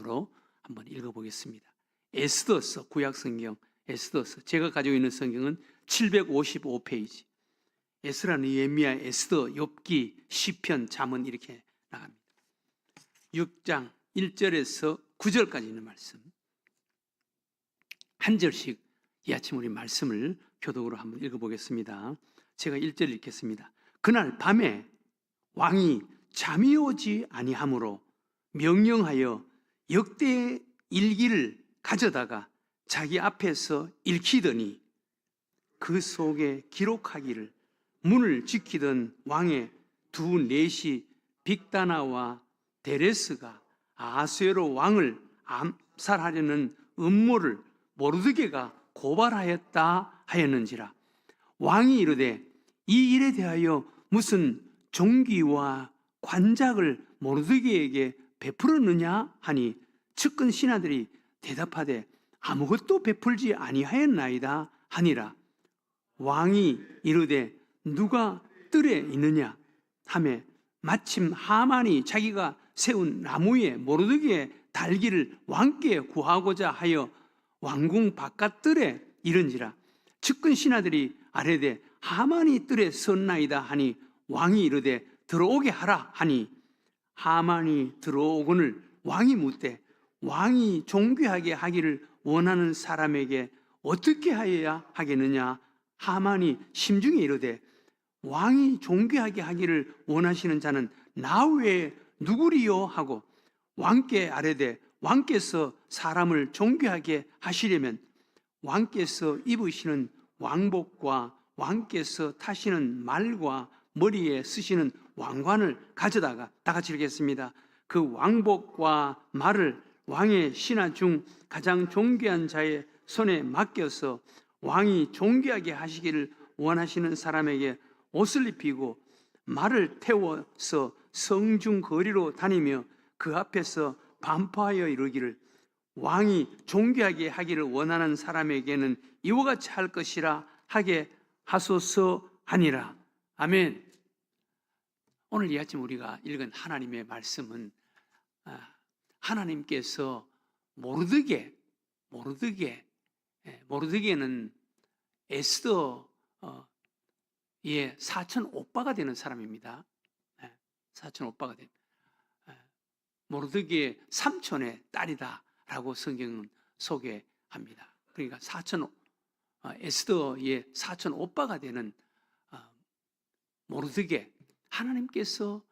말씀으로 한번 읽어보겠습니다. 에스더서, 구약성경 에스더서. 제가 가지고 있는 성경은 755페이지. 에스라, 느헤미야, 에스더, 욥기, 시편, 잠언 이렇게 나갑니다. 6장 1절에서 9절까지 있는 말씀. 한 절씩 이 아침 우리 말씀을 교독으로 한번 읽어보겠습니다. 제가 1절 읽겠습니다. 그날 밤에 왕이 잠이 오지 아니하므로 명령하여 역대 일기를 가져다가 자기 앞에서 읽히더니 그 속에 기록하기를 문을 지키던 왕의 두 넷이 빅다나와 데레스가 아하수에로 왕을 암살하려는 음모를 모르드게가 고발하였다 하였는지라. 왕이 이르되 이 일에 대하여 무슨 종기와 관작을 모르드게에게 베풀었느냐 하니 측근 신하들이 대답하되 아무것도 베풀지 아니하였나이다 하니라. 왕이 이르되 누가 뜰에 있느냐 하매 마침 하만이 자기가 세운 나무에 모르드게의 달기를 왕께 구하고자 하여 왕궁 바깥 뜰에 이른지라. 측근 신하들이 아뢰되 하만이 뜰에 섰나이다 하니 왕이 이르되 들어오게 하라 하니 하만이 들어오거늘 왕이 묻되 왕이 존귀하게 하기를 원하는 사람에게 어떻게 하여야 하겠느냐. 하만이 심중에 이르되 왕이 존귀하게 하기를 원하시는 자는 나 외에 누구리요 하고 왕께 아뢰되 왕께서 사람을 존귀하게 하시려면 왕께서 입으시는 왕복과 왕께서 타시는 말과 머리에 쓰시는 왕관을 가져다가, 다 같이 읽겠습니다. 그 왕복과 말을 왕의 신하 중 가장 존귀한 자의 손에 맡겨서 왕이 존귀하게 하시기를 원하시는 사람에게 옷을 입히고 말을 태워서 성중 거리로 다니며 그 앞에서 반포하여 이르기를 왕이 존귀하게 하기를 원하는 사람에게는 이와 같이 할 것이라 하게 하소서 하니라. 아멘. 오늘 이 아침 우리가 읽은 하나님의 말씀은 하나님께서 모르드게는 에스더의 사촌 오빠가 되는 사람입니다. 사촌 오빠가 된 모르드게의 삼촌의 딸이다라고 성경은 소개합니다. 그러니까 에스더의 사촌 오빠가 되는 모르드게, 하나님께서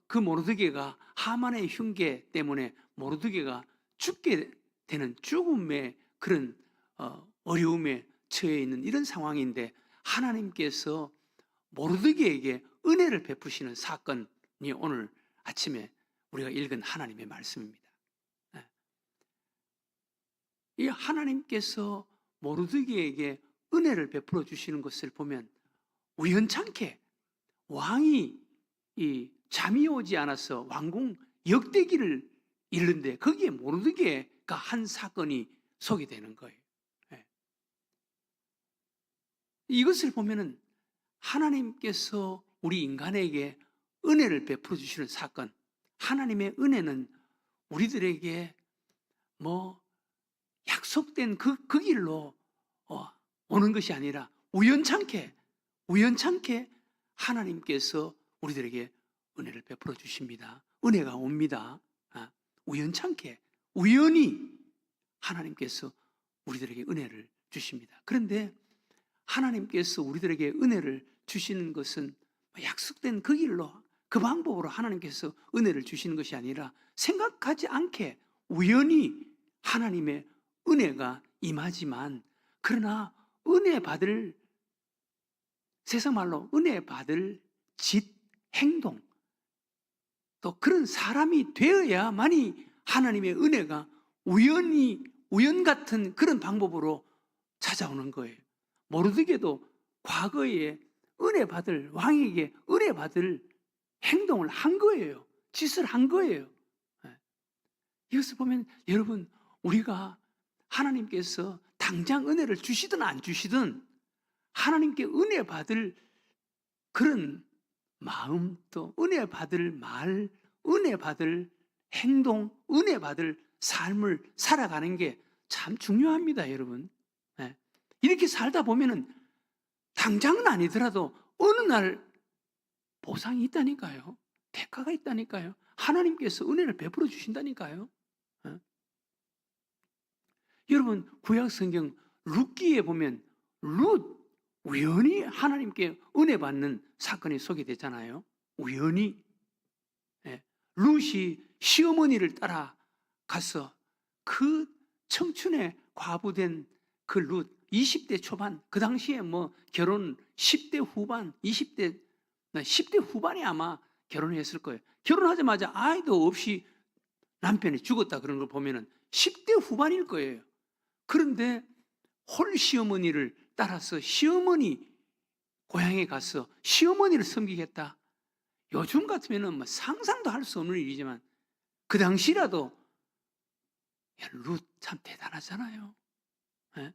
그 모르드게가 하만의 흉계 때문에 모르드게가 죽게 되는 죽음의 그런 어려움에 처해 있는 이런 상황인데 하나님께서 모르드게에게 은혜를 베푸시는 사건이 오늘 아침에 우리가 읽은 하나님의 말씀입니다. 이 하나님께서 모르드게에게 은혜를 베풀어 주시는 것을 보면 우연찮게 왕이 잠이 오지 않아서 왕궁 역대기를 읽는데 거기에 모르드게가 한 사건이 소개되는 거예요. 이것을 보면은 하나님께서 우리 인간에게 은혜를 베풀어 주시는 사건, 하나님의 은혜는 우리들에게 약속된 그 길로 오는 것이 아니라 우연찮게 하나님께서 우리들에게 은혜를 베풀어 주십니다. 은혜가 옵니다. 우연찮게, 우연히 하나님께서 우리들에게 은혜를 주십니다. 그런데 하나님께서 우리들에게 은혜를 주시는 것은 약속된 그 길로, 그 방법으로 하나님께서 은혜를 주시는 것이 아니라 생각하지 않게 우연히 하나님의 은혜가 임하지만, 그러나 은혜 받을, 세상 말로 은혜 받을 짓, 행동, 또 그런 사람이 되어야만이 하나님의 은혜가 우연 같은 그런 방법으로 찾아오는 거예요. 모르드게도 과거에 은혜 받을, 왕에게 은혜 받을 행동을 한 거예요. 짓을 한 거예요. 이것을 보면 여러분, 우리가 하나님께서 당장 은혜를 주시든 안 주시든 하나님께 은혜 받을 그런 마음, 또 은혜 받을 말, 은혜 받을 행동, 은혜 받을 삶을 살아가는 게 참 중요합니다, 여러분. 예. 이렇게 살다 보면은 당장은 아니더라도 어느 날 보상이 있다니까요. 대가가 있다니까요. 하나님께서 은혜를 베풀어 주신다니까요. 예. 여러분, 구약 성경 룻기에 보면 룻 우연히 하나님께 은혜 받는 사건이 소개되잖아요. 우연히. 예. 룻이 시어머니를 따라가서 그 청춘에 과부된 그 룻 20대 초반, 그 당시에 뭐 결혼 10대 후반, 10대 후반에 아마 결혼했을 거예요. 결혼하자마자 아이도 없이 남편이 죽었다 그런 걸 보면은 10대 후반일 거예요. 그런데 홀 시어머니를 따라서 시어머니 고향에 가서 시어머니를 섬기겠다. 요즘 같으면은 뭐 상상도 할 수 없는 일이지만 그 당시라도 룻 참 대단하잖아요. 예?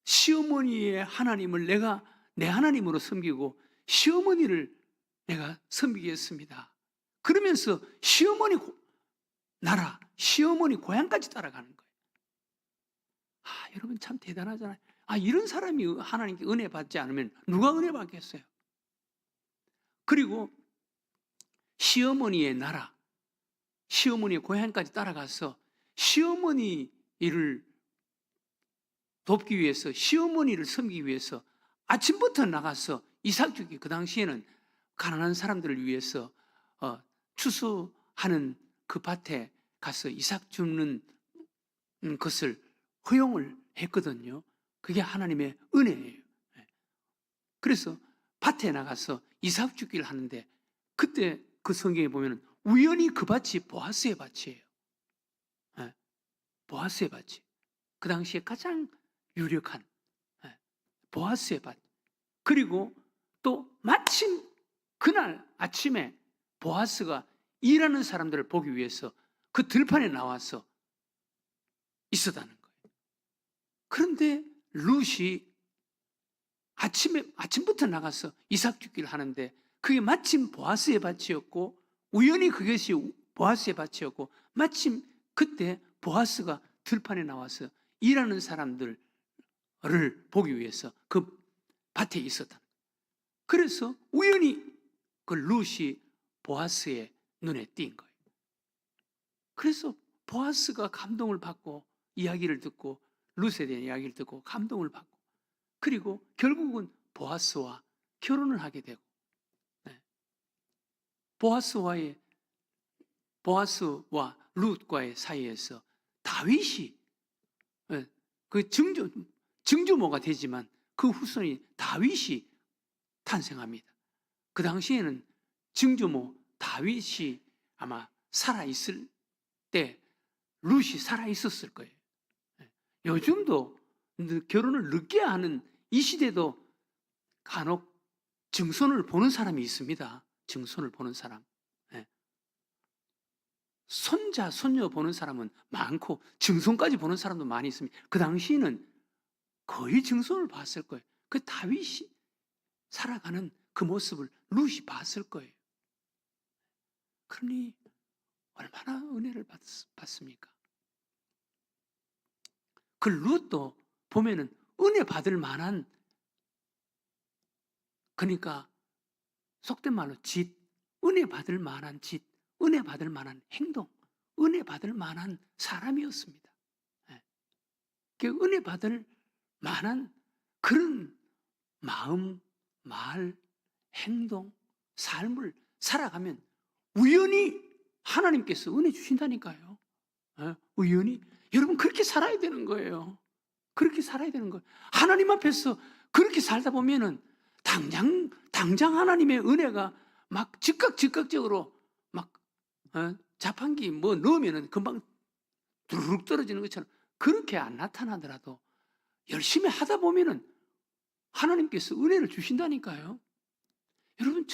시어머니의 하나님을 내가 내 하나님으로 섬기고 시어머니를 내가 섬기겠습니다. 그러면서 시어머니 나라, 시어머니 고향까지 따라가는 거예요. 여러분 참 대단하잖아요. 이런 사람이 하나님께 은혜 받지 않으면 누가 은혜 받겠어요? 그리고 시어머니의 나라, 시어머니의 고향까지 따라가서 시어머니 일을 돕기 위해서, 시어머니를 섬기기 위해서 아침부터 나가서 이삭 주기, 그 당시에는 가난한 사람들을 위해서 추수하는 그 밭에 가서 이삭 주는 것을 허용을 했거든요. 그게 하나님의 은혜예요. 그래서 밭에 나가서 이삭 주기를 하는데 그때 그 성경에 보면 우연히 그 밭이 보아스의 밭이에요. 보아스의 밭이. 그 당시에 가장 유력한 보아스의 밭. 그리고 또 마침 그날 아침에 보아스가 일하는 사람들을 보기 위해서 그 들판에 나와서 있었다는 거예요. 그런데 룻이 아침부터 나가서 이삭 주기를 하는데 그게 마침 보아스의 밭이었고 우연히 그것이 보아스의 밭이었고 마침 그때 보아스가 들판에 나와서 일하는 사람들을 보기 위해서 그 밭에 있었다. 그래서 우연히 그 룻이 보아스의 눈에 띈 거예요. 그래서 보아스가 감동을 받고 이야기를 듣고 룻에 대한 이야기를 듣고 감동을 받고 그리고 결국은 보아스와 결혼을 하게 되고 보아스와 룻과의 사이에서 다윗이 그 증조모가 되지만 그 후손이 다윗이 탄생합니다. 그 당시에는 증조모 다윗이 아마 살아있을 때 룻이 살아있었을 거예요. 요즘도 결혼을 늦게 하는 이 시대도 간혹 증손을 보는 사람이 있습니다. 증손을 보는 사람. 손자, 손녀 보는 사람은 많고 증손까지 보는 사람도 많이 있습니다. 그 당시에는 거의 증손을 봤을 거예요. 그 다윗이 살아가는 그 모습을 룻이 봤을 거예요. 그러니 얼마나 은혜를 받습니까? 그 룻도 보면은 은혜 받을 만한, 그러니까 속된 말로 은혜 받을 만한 은혜 받을 만한 행동, 은혜 받을 만한 사람이었습니다. 은혜 받을 만한 그런 마음, 말, 행동, 삶을 살아가면 우연히 하나님께서 은혜 주신다니까요. 우연히. 여러분 그렇게 살아야 되는 거예요. 그렇게 살아야 되는 거예요. 하나님 앞에서 그렇게 살다 보면은 당장 하나님의 은혜가 막 즉각적으로 막 자판기 뭐 넣으면은 금방 두르륵 떨어지는 것처럼 그렇게 안 나타나더라도 열심히 하다 보면은 하나님께서 은혜를 주신다니까요. 여러분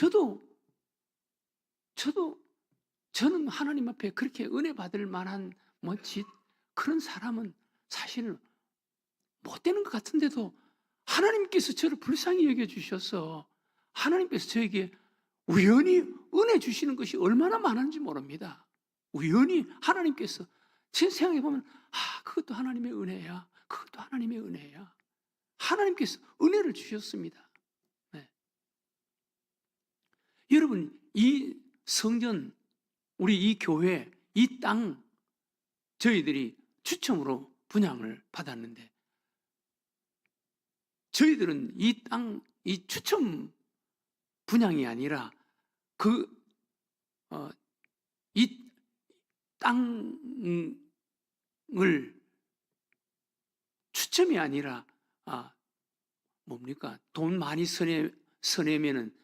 저는 하나님 앞에 그렇게 은혜 받을 만한 그런 사람은 사실 못 되는 것 같은데도 하나님께서 저를 불쌍히 여겨주셔서 하나님께서 저에게 우연히 은혜 주시는 것이 얼마나 많은지 모릅니다. 우연히 하나님께서 제 생각해 보면 그것도 하나님의 은혜야. 그것도 하나님의 은혜야. 하나님께서 은혜를 주셨습니다. 네. 여러분, 이 성전, 우리 이 교회, 이 땅 저희들이 추첨으로 분양을 받았는데 저희들은 이 땅, 이 추첨 분양이 아니라 이 땅을 추첨이 아니라 돈 많이 서내면은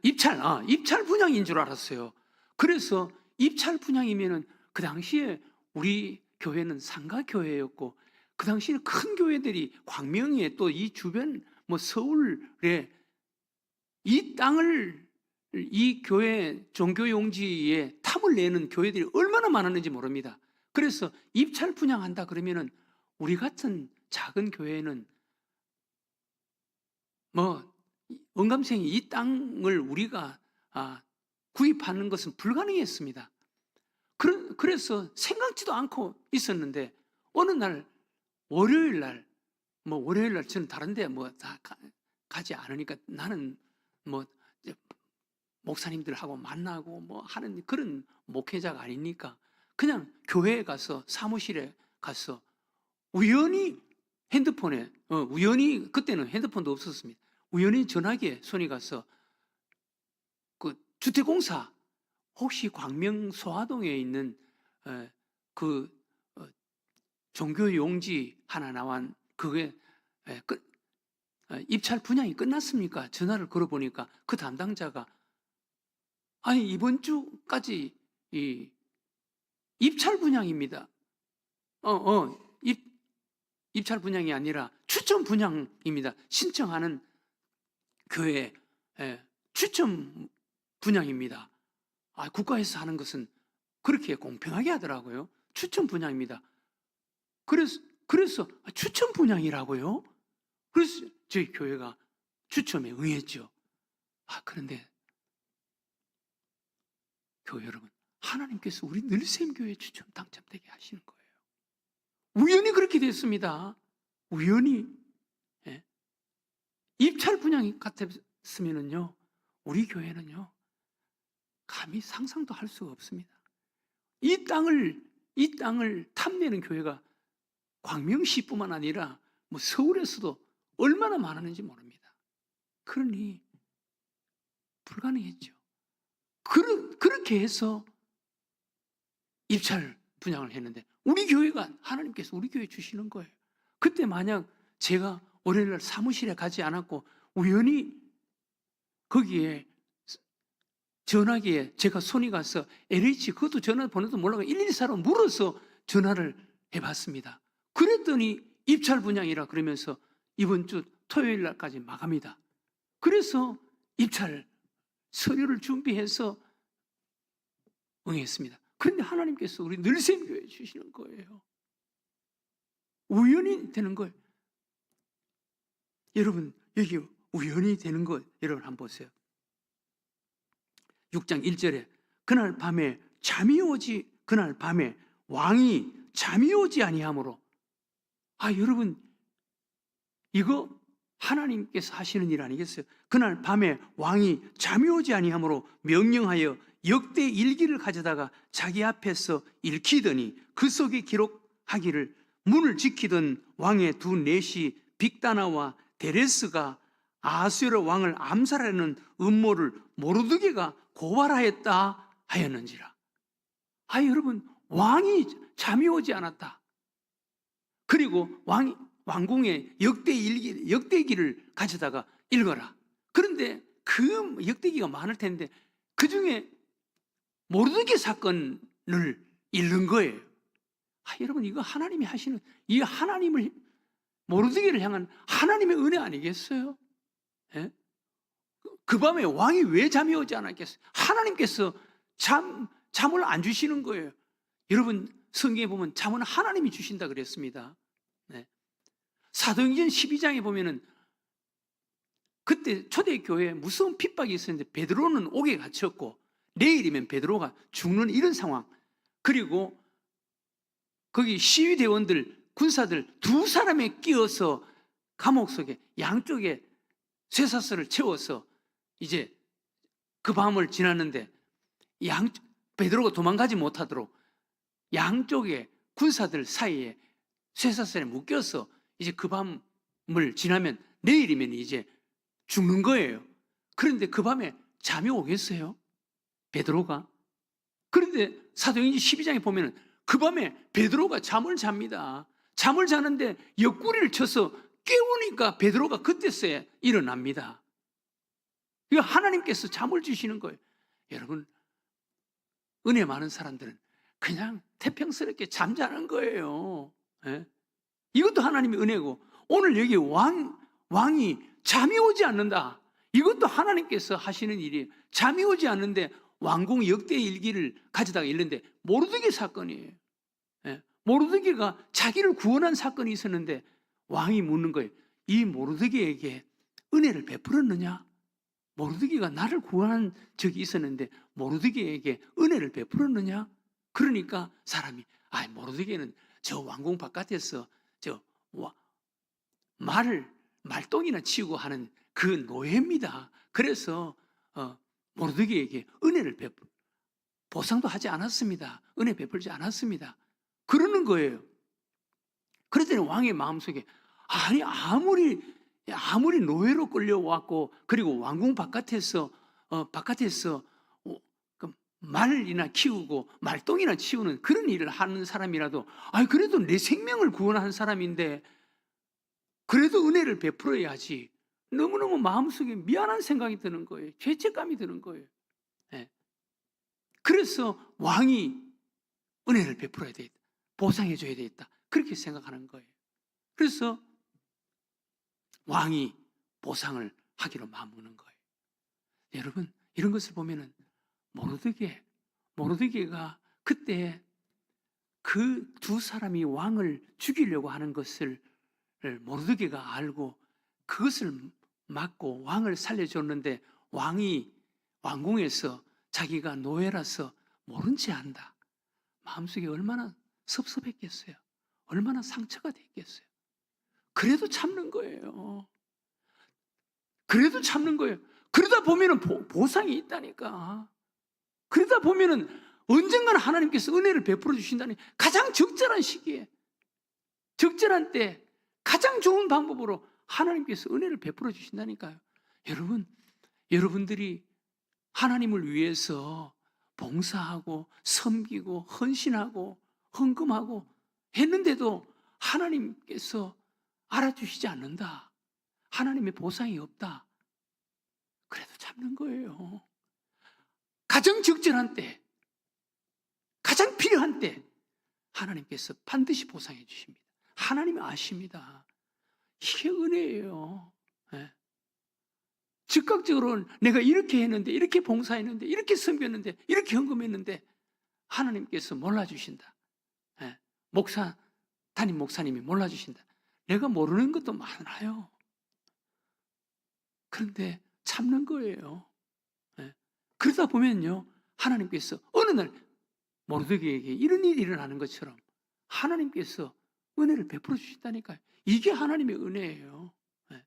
입찰 분양인 줄 알았어요. 그래서 입찰 분양이면은 그 당시에 우리 교회는 상가 교회였고 그 당시에는 큰 교회들이 광명에 또 이 주변 서울에 이 땅을 이 교회 종교용지에 탐을 내는 교회들이 얼마나 많았는지 모릅니다. 그래서 입찰 분양한다 그러면은 우리 같은 작은 교회는 언감생이 이 땅을 우리가 구입하는 것은 불가능했습니다. 그래서 생각지도 않고 있었는데 어느 날 월요일 날 저는 다른데 다 가지 않으니까 나는 목사님들하고 만나고 하는 그런 목회자가 아니니까 그냥 교회에 가서 사무실에 가서 우연히 핸드폰에 우연히 그때는 핸드폰도 없었습니다. 우연히 전화기에 손이 가서 그 주택공사 혹시 광명 소화동에 있는 그 종교용지 하나 나온 그게 입찰 분양이 끝났습니까? 전화를 걸어보니까 그 담당자가 이번 주까지 입찰 분양입니다. 입찰 분양이 아니라 추첨 분양입니다. 신청하는 교회 추첨 분양입니다. 국가에서 하는 것은 그렇게 공평하게 하더라고요. 추첨 분양입니다. 그래서 추첨 분양이라고요? 그래서 저희 교회가 추첨에 응했죠. 그런데 교회 여러분, 하나님께서 우리 늘샘교회 추첨 당첨되게 하시는 거예요. 우연히 그렇게 됐습니다. 우연히. 입찰 분양이 같았으면은요, 우리 교회는요, 감히 상상도 할 수가 없습니다. 이 땅을 탐내는 교회가 광명시뿐만 아니라 서울에서도 얼마나 많았는지 모릅니다. 그러니 불가능했죠. 그렇게 해서 입찰 분양을 했는데 우리 교회가 하나님께서 우리 교회 주시는 거예요. 그때 만약 제가 월요일날 사무실에 가지 않았고 우연히 거기에 전화기에 제가 손이 가서 LH 그것도 전화번호도 몰라서 114로 물어서 전화를 해봤습니다. 그랬더니 입찰 분양이라 그러면서 이번 주 토요일 날까지 마감이다. 그래서 입찰 서류를 준비해서 응했습니다. 그런데 하나님께서 우리 늘샘교회에 주시는 거예요. 우연히 되는 거예요. 여러분, 여기 우연히 되는 거 여러분 한번 보세요. 6장 1절에 그날 밤에 왕이 잠이 오지 아니하므로 여러분 이거 하나님께서 하시는 일 아니겠어요? 그날 밤에 왕이 잠이 오지 아니하므로 명령하여 역대 일기를 가져다가 자기 앞에서 읽히더니 그 속에 기록하기를 문을 지키던 왕의 두 넷이 빅다나와 데레스가 아하수에로 왕을 암살하는 음모를 모르드게가 고발하였다 하였는지라. 여러분, 왕이 잠이 오지 않았다. 그리고 왕궁에 역대기를 가져다가 읽어라. 그런데 그 역대기가 많을 텐데 그 중에 모르드게 사건을 읽는 거예요. 여러분, 이거 하나님이 하시는 이 하나님을 모르드게를 향한 하나님의 은혜 아니겠어요? 예? 그 밤에 왕이 왜 잠이 오지 않았겠어요? 하나님께서 잠을 안 주시는 거예요. 여러분, 성경에 보면 잠은 하나님이 주신다 그랬습니다. 네. 사도행전 12장에 보면은 그때 초대교회에 무서운 핍박이 있었는데 베드로는 옥에 갇혔고 내일이면 베드로가 죽는 이런 상황. 그리고 거기 시위대원들, 군사들 두 사람에 끼어서 감옥 속에 양쪽에 쇠사슬을 채워서 이제 그 밤을 지났는데 베드로가 도망가지 못하도록 양쪽에 군사들 사이에 쇠사슬에 묶여서 이제 그 밤을 지나면 내일이면 이제 죽는 거예요. 그런데 그 밤에 잠이 오겠어요? 베드로가? 그런데 사도행전 12장에 보면은 그 밤에 베드로가 잠을 잡니다. 잠을 자는데 옆구리를 쳐서 깨우니까 베드로가 그때서야 일어납니다. 이거 하나님께서 잠을 주시는 거예요. 여러분, 은혜 많은 사람들은 그냥 태평스럽게 잠자는 거예요. 예? 이것도 하나님의 은혜고, 오늘 여기 왕이 잠이 오지 않는다. 이것도 하나님께서 하시는 일이에요. 잠이 오지 않는데 왕궁 역대 일기를 가져다가 읽는데 모르드게 사건이에요. 예? 모르드게가 자기를 구원한 사건이 있었는데 왕이 묻는 거예요. 이 모르드게에게 은혜를 베풀었느냐? 모르드게가 나를 구원한 적이 있었는데 모르드게에게 은혜를 베풀었느냐? 그러니까 사람이 모르드게는 저 왕궁 바깥에서 저 말똥이나 치우고 하는 그 노예입니다. 그래서 모르드게에게 은혜를 보상도 하지 않았습니다. 은혜 베풀지 않았습니다. 그러는 거예요. 그랬더니 왕의 마음속에 아무리 노예로 끌려왔고 그리고 왕궁 바깥에서 말이나 키우고 말똥이나 치우는 그런 일을 하는 사람이라도 그래도 내 생명을 구원한 사람인데 그래도 은혜를 베풀어야지. 너무너무 마음속에 미안한 생각이 드는 거예요. 죄책감이 드는 거예요. 네. 그래서 왕이 은혜를 베풀어야 되겠다. 보상해줘야 되겠다. 그렇게 생각하는 거예요. 그래서 왕이 보상을 하기로 마음먹는 거예요. 여러분, 이런 것을 보면은 모르드게가 그때 그 두 사람이 왕을 죽이려고 하는 것을 모르드게가 알고 그것을 막고 왕을 살려줬는데 왕이 왕궁에서 자기가 노예라서 모른 채 한다. 마음속에 얼마나 섭섭했겠어요. 얼마나 상처가 됐겠어요. 그래도 참는 거예요. 그래도 참는 거예요. 그러다 보면은 보상이 있다니까. 그러다 보면은 언젠가는 하나님께서 은혜를 베풀어 주신다니. 가장 적절한 시기에, 적절한 때 가장 좋은 방법으로 하나님께서 은혜를 베풀어 주신다니까요. 여러분들이 하나님을 위해서 봉사하고 섬기고 헌신하고 헌금하고 했는데도 하나님께서 알아주시지 않는다. 하나님의 보상이 없다. 그래도 참는 거예요. 가장 적절한 때, 가장 필요한 때 하나님께서 반드시 보상해 주십니다. 하나님이 아십니다. 이게 은혜예요. 네. 즉각적으로 내가 이렇게 했는데, 이렇게 봉사했는데, 이렇게 섬겼는데, 이렇게 헌금했는데 하나님께서 몰라주신다. 네. 담임 목사님이 몰라주신다. 내가 모르는 것도 많아요. 그런데 참는 거예요. 네. 그러다 보면요, 하나님께서 어느 날 모르드게에게 이런 일이 일어나는 것처럼 하나님께서 은혜를 베풀어 주신다니까요. 이게 하나님의 은혜예요. 네.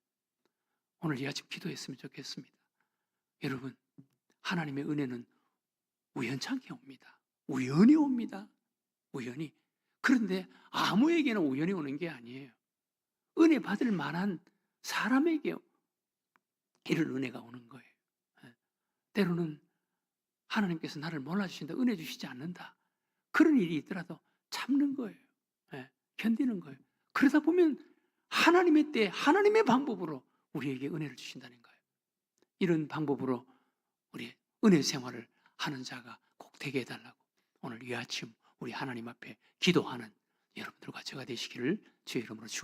오늘 이 아침 기도했으면 좋겠습니다. 여러분, 하나님의 은혜는 우연찮게 옵니다. 우연히 옵니다. 우연히. 그런데 아무에게나 우연히 오는 게 아니에요. 은혜 받을 만한 사람에게 이런 은혜가 오는 거예요. 네. 때로는 하나님께서 나를 몰라주신다, 은혜 주시지 않는다, 그런 일이 있더라도 참는 거예요. 네. 견디는 거예요. 그러다 보면 하나님의 때, 하나님의 방법으로 우리에게 은혜를 주신다는 거예요. 이런 방법으로 우리 은혜 생활을 하는 자가 꼭 되게 해달라고 오늘 이 아침 우리 하나님 앞에 기도하는 여러분들과 제가 되시기를 주의 이름으로 축원합니다.